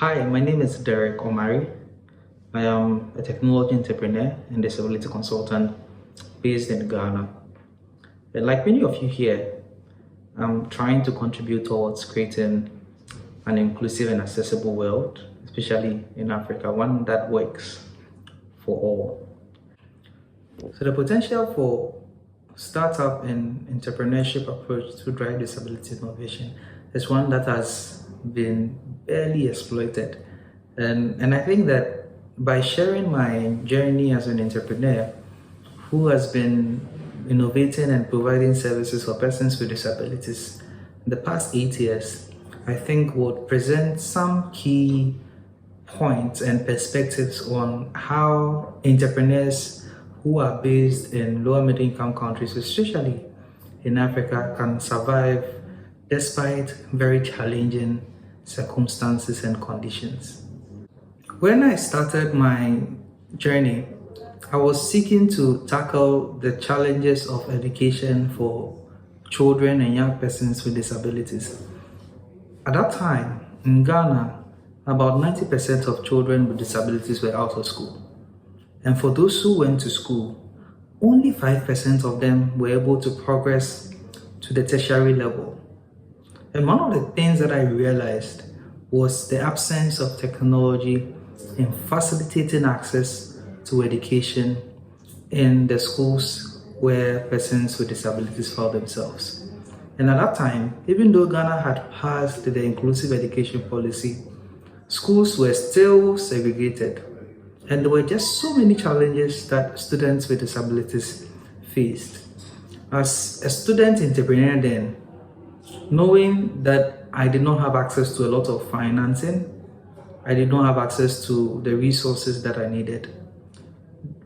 Hi, my name is Derick Omari. I am a technology entrepreneur and disability consultant based in Ghana. And like many of you here, I'm trying to contribute towards creating an inclusive and accessible world, especially in Africa, one that works for all. So the potential for startup and entrepreneurship approach to drive disability innovation is one that has been barely exploited. And I think that by sharing my journey as an entrepreneur who has been innovating and providing services for persons with disabilities in the past 8 years, I think would present some key points and perspectives on how entrepreneurs who are based in lower middle income countries, especially in Africa, can survive despite very challenging circumstances and conditions. When I started my journey, I was seeking to tackle the challenges of education for children and young persons with disabilities. At that time, in Ghana, about 90% of children with disabilities were out of school. And for those who went to school, only 5% of them were able to progress to the tertiary level. And one of the things that I realized was the absence of technology in facilitating access to education in the schools where persons with disabilities found themselves. And at that time, even though Ghana had passed the inclusive education policy, schools were still segregated. And there were just so many challenges that students with disabilities faced. As a student entrepreneur then, knowing that I did not have access to a lot of financing, I did not have access to the resources that I needed.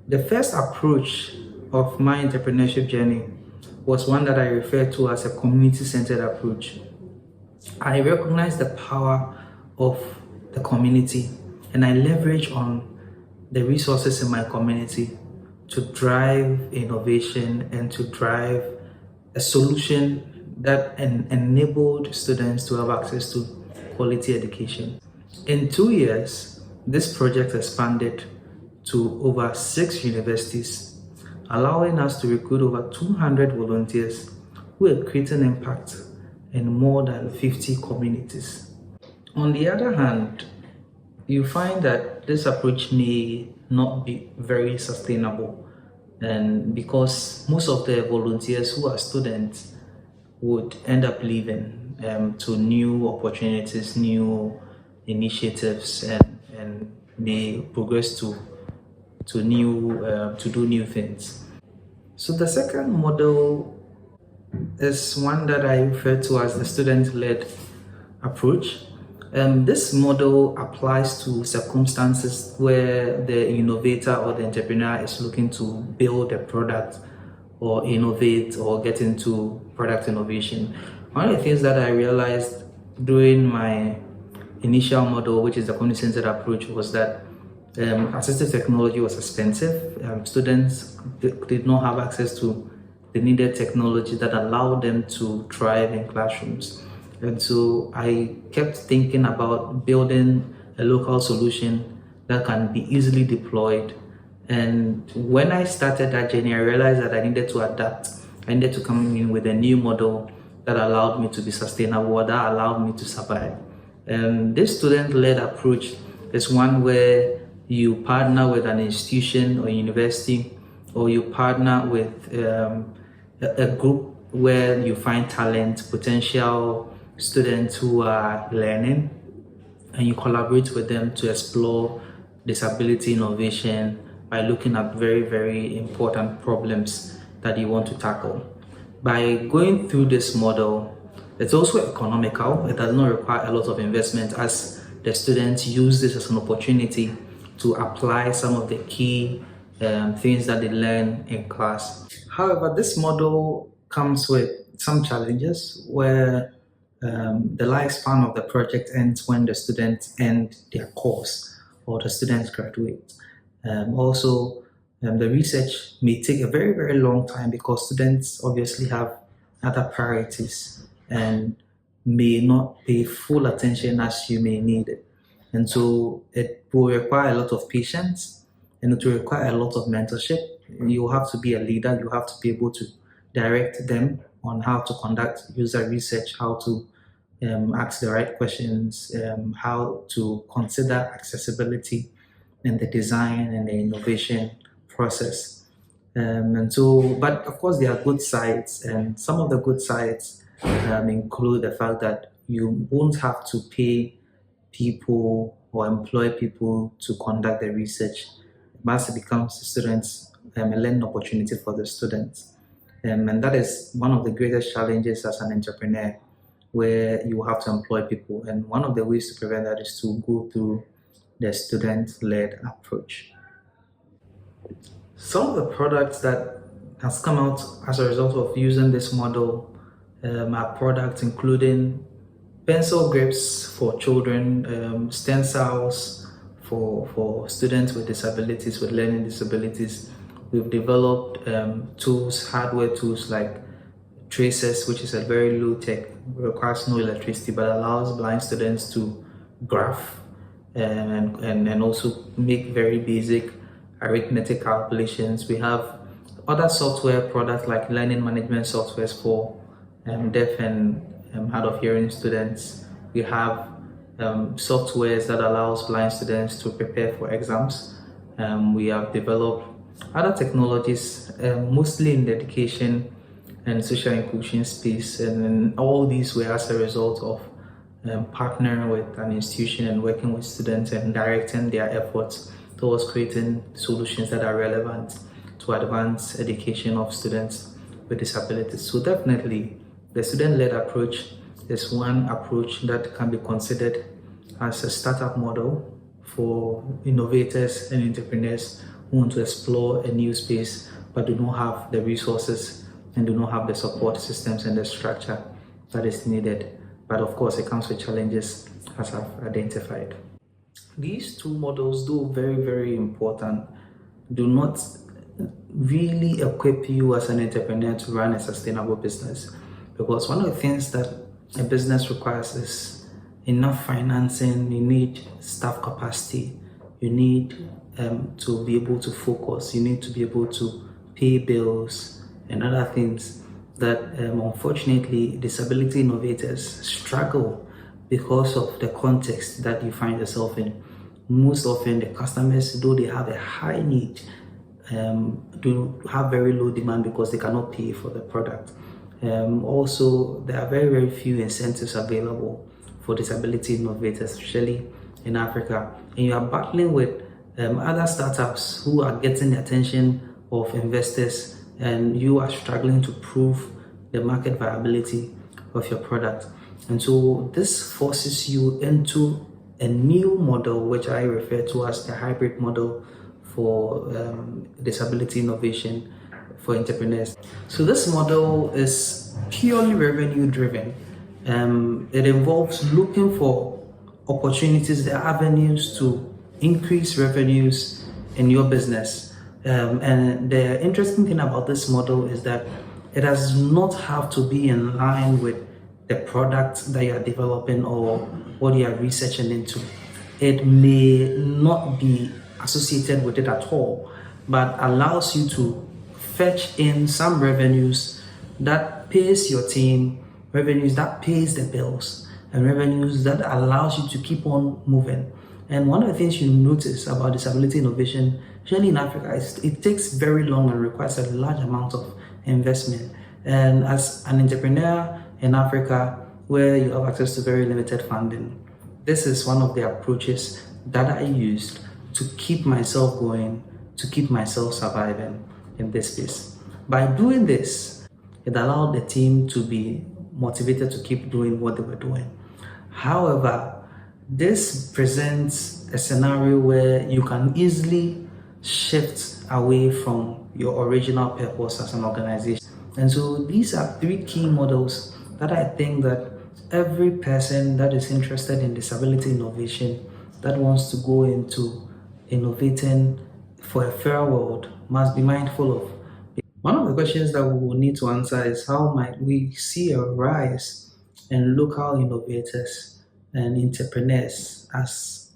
The first approach of my entrepreneurship journey was one that I refer to as a community-centered approach. I recognized the power of the community and I leverage on the resources in my community to drive innovation and to drive a solution that enabled students to have access to quality education. In 2 years, this project expanded to over 6 universities, allowing us to recruit over 200 volunteers who are creating impact in more than 50 communities. On the other hand, you find that this approach may not be very sustainable, and because most of the volunteers who are students would end up leaving to new opportunities, new initiatives, and may progress to do new things. So the second model is one that I refer to as the student-led approach. This model applies to circumstances where the innovator or the entrepreneur is looking to build a product or innovate or get into product innovation. One of the things that I realized during my initial model, which is the community-centered approach, was that assistive technology was expensive. Students did not have access to the needed technology that allowed them to thrive in classrooms. And so I kept thinking about building a local solution that can be easily deployed. And when I started that journey, I realized that I needed to adapt. I needed to come in with a new model that allowed me to be sustainable, that allowed me to survive. And this student-led approach is one where you partner with an institution or university, or you partner with a group where you find talent, potential students who are learning, and you collaborate with them to explore disability innovation by looking at very, very important problems that you want to tackle. By going through this model, it's also economical. It does not require a lot of investment, as the students use this as an opportunity to apply some of the key things that they learn in class. However, this model comes with some challenges where the lifespan of the project ends when the students end their course or the students graduate. The research may take a very, very long time because students obviously have other priorities and may not pay full attention as you may need it. And so it will require a lot of patience, and it will require a lot of mentorship. You have to be a leader. You have to be able to direct them on how to conduct user research, how to ask the right questions, how to consider accessibility in the design and the innovation process. But of course, there are good sides, and some of the good sides include the fact that you won't have to pay people or employ people to conduct the research. Once it becomes students, a learning opportunity for the students. And that is one of the greatest challenges as an entrepreneur, where you have to employ people. And one of the ways to prevent that is to go through the student-led approach. Some of the products that has come out as a result of using this model are products including pencil grips for children, stencils for students with disabilities, with learning disabilities. We've developed tools, hardware tools like tracers, which is a very low tech, requires no electricity, but allows blind students to graph and also make very basic arithmetic calculations. We have other software products like learning management softwares for deaf and hard of hearing students. We have softwares that allows blind students to prepare for exams. We have developed other technologies, mostly in the education and social inclusion space, and all these were as a result of partnering with an institution and working with students and directing their efforts towards creating solutions that are relevant to advance education of students with disabilities. So definitely, the student-led approach is one approach that can be considered as a startup model for innovators and entrepreneurs who want to explore a new space but do not have the resources and do not have the support systems and the structure that is needed. But of course, it comes with challenges as I've identified. These two models, though very, very important, do not really equip you as an entrepreneur to run a sustainable business. Because one of the things that a business requires is enough financing, you need staff capacity, you need to be able to focus, you need to be able to pay bills and other things that unfortunately disability innovators struggle because of the context that you find yourself in. Most often the customers, though they have a high need, do have very low demand because they cannot pay for the product. Also, there are very, very few incentives available for disability innovators, especially in Africa. And you are battling with other startups who are getting the attention of investors, and you are struggling to prove the market viability of your product. And so this forces you into a new model, which I refer to as the hybrid model for disability innovation for entrepreneurs. So this model is purely revenue driven. It involves looking for opportunities, the avenues to increase revenues in your business. And the interesting thing about this model is that it does not have to be in line with the product that you are developing or what you are researching into. It may not be associated with it at all, but allows you to fetch in some revenues that pays your team, revenues that pays the bills, and revenues that allows you to keep on moving. And one of the things you notice about disability innovation, especially in Africa, is it takes very long and requires a large amount of investment. And as an entrepreneur in Africa, where you have access to very limited funding, this is one of the approaches that I used to keep myself going, to keep myself surviving in this space. By doing this, it allowed the team to be motivated to keep doing what they were doing. However, this presents a scenario where you can easily shift away from your original purpose as an organization. And so these are three key models that I think that every person that is interested in disability innovation, that wants to go into innovating for a fair world, must be mindful of. One of the questions that we will need to answer is how might we see a rise in local innovators and entrepreneurs as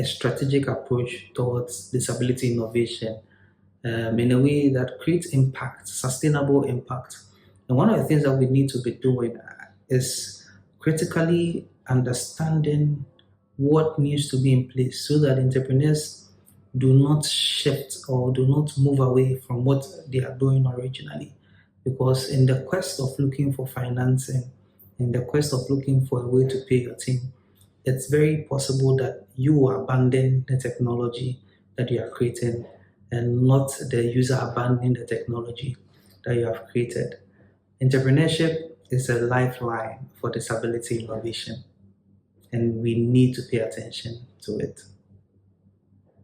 a strategic approach towards disability innovation in a way that creates impact, sustainable impact. And one of the things that we need to be doing is critically understanding what needs to be in place so that entrepreneurs do not shift or do not move away from what they are doing originally. Because in the quest of looking for financing, in the quest of looking for a way to pay your team, it's very possible that you abandon the technology that you are creating and not the user abandoning the technology that you have created. Entrepreneurship is a lifeline for disability innovation, and we need to pay attention to it.